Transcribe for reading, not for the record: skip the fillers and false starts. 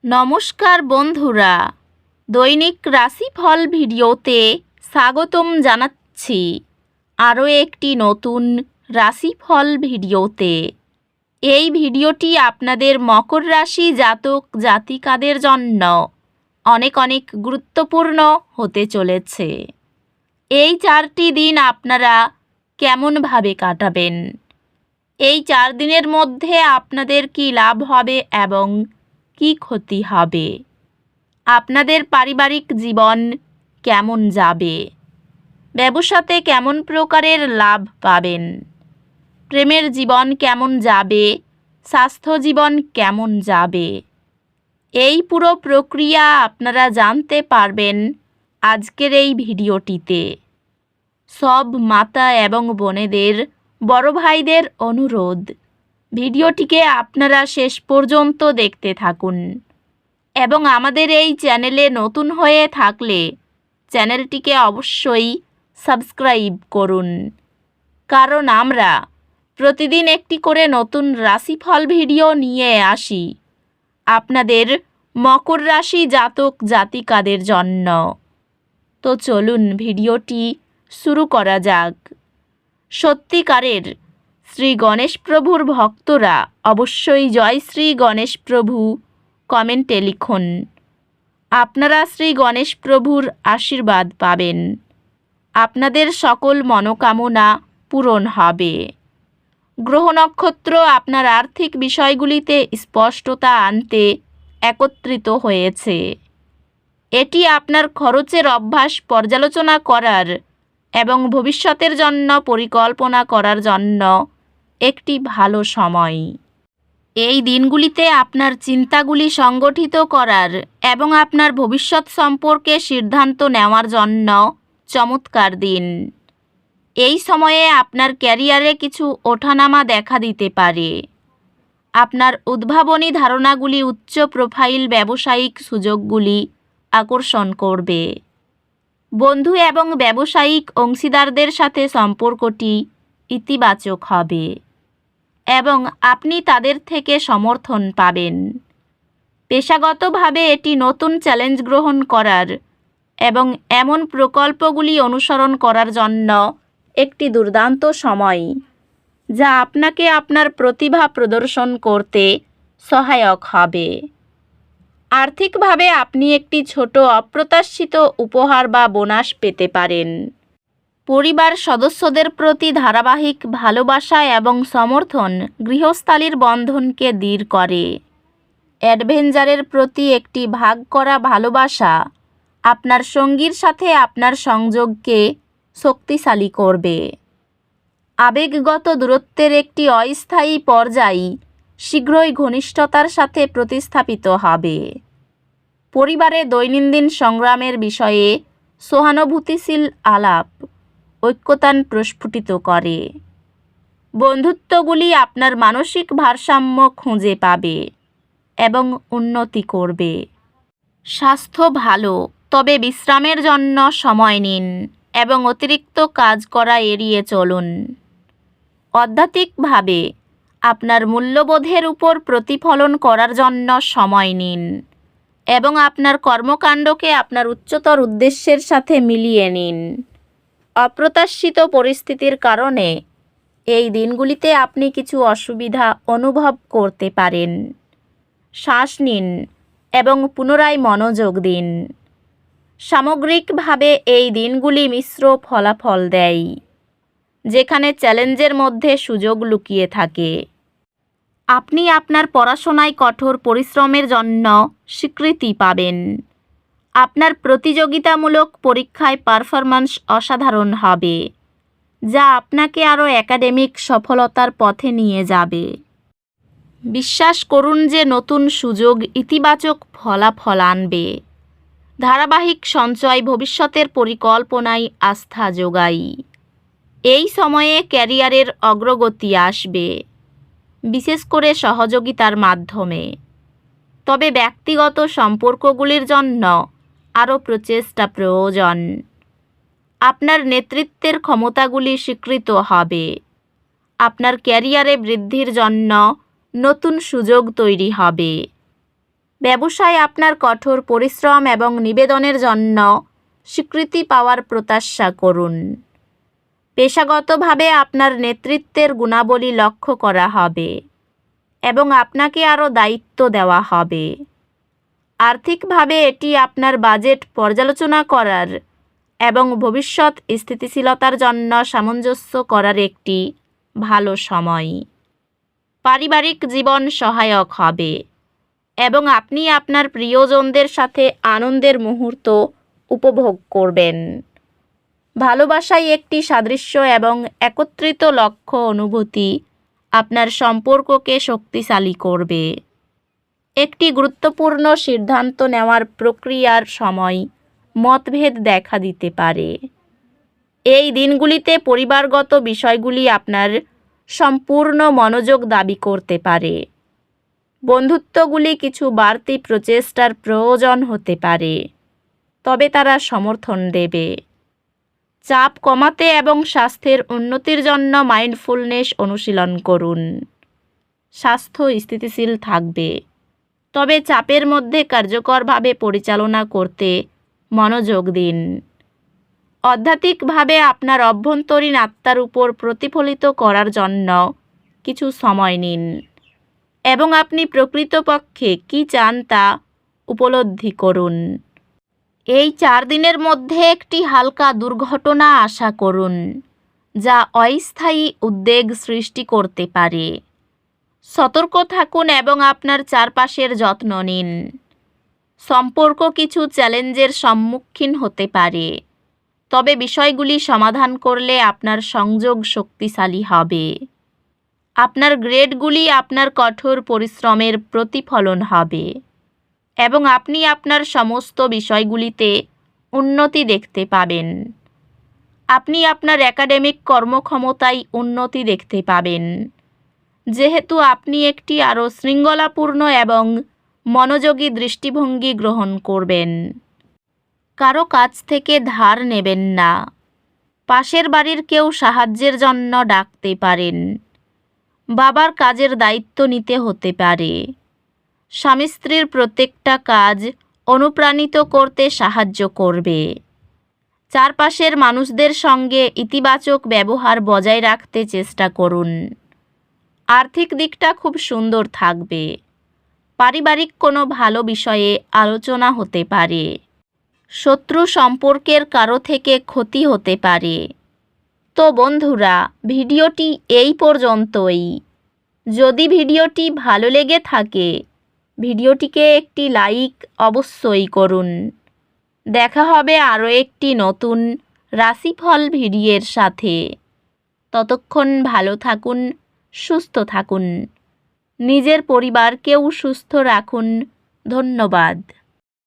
নমস্কার বন্ধুরা, দৈনিক রাশিফল ভিডিওতে স্বাগতম জানাচ্ছি আরও একটি নতুন রাশিফল ভিডিওতে। এই ভিডিওটি আপনাদের মকর রাশি জাতক জাতিকাদের জন্য অনেক অনেক গুরুত্বপূর্ণ হতে চলেছে। এই 4টি দিন আপনারা কেমনভাবে কাটাবেন, এই 4 দিনের মধ্যে আপনাদের কি লাভ হবে এবং কি ক্ষতি হবে, আপনাদের পারিবারিক জীবন কেমন যাবে, ব্যবসাতে কেমন প্রকারের লাভ পাবেন, প্রেমের জীবন কেমন যাবে, স্বাস্থ্য জীবন কেমন যাবে, এই পুরো প্রক্রিয়া আপনারা জানতে পারবেন আজকের এই ভিডিওটিতে। সব মাতা এবং বোনেদের, বড় ভাইদের অনুরোধ, ভিডিওটিকে আপনারা শেষ পর্যন্ত দেখতে থাকুন এবং আমাদের এই চ্যানেলে নতুন হয়ে থাকলে চ্যানেলটিকে অবশ্যই সাবস্ক্রাইব করুন, কারণ আমরা প্রতিদিন একটি করে নতুন রাশিফল ভিডিও নিয়ে আসি আপনাদের মকর রাশি জাতক জাতিকাদের জন্য। তো চলুন ভিডিওটি শুরু করা যাক। সত্যিকারের শ্রী গণেশ প্রভুর ভক্তরা অবশ্যই জয় শ্রী গণেশ প্রভু কমেন্টে লিখুন। আপনারা শ্রী গণেশ প্রভুর আশীর্বাদ পাবেন, আপনাদের সকল মনোকামনা পূরণ হবে। গ্রহ নক্ষত্র আপনার আর্থিক বিষয়গুলিতে স্পষ্টতা আনতে একত্রিত হয়েছে। এটি আপনার খরচের অভ্যাস পর্যালোচনা করার এবং ভবিষ্যতের জন্য পরিকল্পনা করার জন্য একটি ভালো সময়। এই দিনগুলিতে আপনার চিন্তাগুলি সংগঠিত করার এবং আপনার ভবিষ্যৎ সম্পর্কে সিদ্ধান্ত নেওয়ার জন্য চমৎকার দিন। এই সময়ে আপনার ক্যারিয়ারে কিছু ওঠানামা দেখা দিতে পারে। আপনার উদ্ভাবনী ধারণাগুলি উচ্চ প্রোফাইল ব্যবসায়িক সুযোগগুলি আকর্ষণ করবে। বন্ধু এবং ব্যবসায়িক অংশীদারদের সাথে সম্পর্কটি ইতিবাচক হবে এবং আপনি তাদের থেকে সমর্থন পাবেন। পেশাগতভাবে এটি নতুন চ্যালেঞ্জ গ্রহণ করার এবং এমন প্রকল্পগুলি অনুসরণ করার জন্য একটি দুর্দান্ত সময়, যা আপনাকে আপনার প্রতিভা প্রদর্শন করতে সহায়ক হবে। আর্থিকভাবে আপনি একটি ছোট অপ্রত্যাশিত উপহার বা বোনাস পেতে পারেন। পরিবার সদস্যদের প্রতি ধারাবাহিক ভালোবাসা এবং সমর্থন গৃহস্থালির বন্ধনকে দৃঢ় করে। অ্যাডভেঞ্চারের প্রতি একটি ভাগ করা ভালোবাসা আপনার সঙ্গীর সাথে আপনার সংযোগকে শক্তিশালী করবে। আবেগগত দূরত্বের একটি অস্থায়ী পর্যায় শীঘ্রই ঘনিষ্ঠতার সাথে প্রতিস্থাপিত হবে। পরিবারে দৈনন্দিন সংগ্রামের বিষয়ে সহানুভূতিশীল আলাপ ঐক্যতান প্রস্ফুটিত করে। বন্ধুত্বগুলি আপনার মানসিক ভারসাম্য খুঁজে পাবে এবং উন্নতি করবে। স্বাস্থ্য ভালো, তবে বিশ্রামের জন্য সময় নিন এবং অতিরিক্ত কাজ করা এড়িয়ে চলুন। আধ্যাত্মিকভাবে আপনার মূল্যবোধের উপর প্রতিফলন করার জন্য সময় নিন এবং আপনার কর্মকাণ্ডকে আপনার উচ্চতর উদ্দেশ্যের সাথে মিলিয়ে নিন। অপ্রত্যাশিত পরিস্থিতির কারণে এই দিনগুলিতে আপনি কিছু অসুবিধা অনুভব করতে পারেন। শ্বাস নিন এবং পুনরায় মনোযোগ দিন। সামগ্রিকভাবে এই দিনগুলি মিশ্র ফলাফল দেয়, যেখানে চ্যালেঞ্জের মধ্যে সুযোগ লুকিয়ে থাকে। আপনি আপনার পড়াশোনায় কঠোর পরিশ্রমের জন্য স্বীকৃতি পাবেন। আপনার প্রতিযোগিতামূলক পরীক্ষায় পারফরম্যান্স অসাধারণ হবে, যা আপনাকে আরও একাডেমিক সফলতার পথে নিয়ে যাবে। বিশ্বাস করুন যে নতুন সুযোগ ইতিবাচক ফলাফল আনবে। ধারাবাহিক সঞ্চয় ভবিষ্যতের পরিকল্পনায় আস্থা যোগায়। এই সময়ে ক্যারিয়ারের অগ্রগতি আসবে, বিশেষ করে সহযোগিতার মাধ্যমে। তবে ব্যক্তিগত সম্পর্কগুলির জন্য আরও প্রচেষ্টা প্রয়োজন। আপনার নেতৃত্বের ক্ষমতাগুলি স্বীকৃত হবে। আপনার ক্যারিয়ারে বৃদ্ধির জন্য নতুন সুযোগ তৈরি হবে। ব্যবসায় আপনার কঠোর পরিশ্রম এবং নিবেদনের জন্য স্বীকৃতি পাওয়ার প্রত্যাশা করুন। পেশাগতভাবে আপনার নেতৃত্বের গুণাবলী লক্ষ্য করা হবে এবং আপনাকে আরও দায়িত্ব দেওয়া হবে। আর্থিকভাবে এটি আপনার বাজেট পর্যালোচনা করার এবং ভবিষ্যৎ স্থিতিশীলতার জন্য সামঞ্জস্য করার একটি ভালো সময়। পারিবারিক জীবন সহায়ক হবে এবং আপনি আপনার প্রিয়জনদের সাথে আনন্দের মুহূর্ত উপভোগ করবেন। ভালোবাসায় একটি সাদৃশ্য এবং একত্রিত লক্ষ্য অনুভূতি আপনার সম্পর্ককে শক্তিশালী করবে। একটি গুরুত্বপূর্ণ সিদ্ধান্ত নেওয়ার প্রক্রিয়ার সময় মতভেদ দেখা দিতে পারে। এই দিনগুলিতে পরিবারগত বিষয়গুলি আপনার সম্পূর্ণ মনোযোগ দাবি করতে পারে। বন্ধুত্বগুলি কিছু বাড়তি প্রচেষ্টার প্রয়োজন হতে পারে, তবে তারা সমর্থন দেবে। চাপ কমাতে এবং স্বাস্থ্যের উন্নতির জন্য মাইন্ডফুলনেস অনুশীলন করুন। স্বাস্থ্য স্থিতিশীল থাকবে, তবে চাপের মধ্যে কার্যকরভাবে পরিচালনা করতে মনোযোগ দিন। আধ্যাত্মিকভাবে আপনার অভ্যন্তরীণ আত্মার উপর প্রতিফলিত করার জন্য কিছু সময় নিন এবং আপনি প্রকৃতপক্ষে কী চান তা উপলব্ধি করুন। এই 4 দিনের মধ্যে একটি হালকা দুর্ঘটনা আশা করুন, যা অস্থায়ী উদ্বেগ সৃষ্টি করতে পারে। সতর্ক থাকুন এবং আপনার চারপাশের যত্ন নিন। সম্পর্ক কিছু চ্যালেঞ্জের সম্মুখীন হতে পারে, তবে বিষয়গুলি সমাধান করলে আপনার সংযোগ শক্তিশালী হবে। আপনার গ্রেডগুলি আপনার কঠোর পরিশ্রমের প্রতিফলন হবে এবং আপনি আপনার সমস্ত বিষয়গুলিতে উন্নতি দেখতে পাবেন। আপনি আপনার একাডেমিক কর্মক্ষমতায় উন্নতি দেখতে পাবেন, যেহেতু আপনি একটি আরও শৃঙ্খলাপূর্ণ এবং মনোযোগী দৃষ্টিভঙ্গি গ্রহণ করবেন। কারো কাছ থেকে ধার নেবেন না। পাশের বাড়ির কেউ সাহায্যের জন্য ডাকতে পারেন। বাবার কাজের দায়িত্ব নিতে হতে পারে। স্বামী স্ত্রীর প্রত্যেকটা কাজ অনুপ্রাণিত করতে সাহায্য করবে। চারপাশের মানুষদের সঙ্গে ইতিবাচক ব্যবহার বজায় রাখতে চেষ্টা করুন। আর্থিক দিকটা খুব সুন্দর থাকবে। পারিবারিক কোনো ভালো বিষয়ে আলোচনা হতে পারে। শত্রু সম্পর্কের কারো থেকে ক্ষতি হতে পারে। তো বন্ধুরা, ভিডিওটি এই পর্যন্তই। যদি ভিডিওটি ভালো লেগে থাকে, ভিডিওটিকে একটি লাইক অবশ্যই করুন। দেখা হবে আরও একটি নতুন রাশিফল ভিডিওর সাথে। ততক্ষণ ভালো থাকুন, সুস্থ থাকুন। নিজের পরিবারকেও সুস্থ রাখুন। ধন্যবাদ।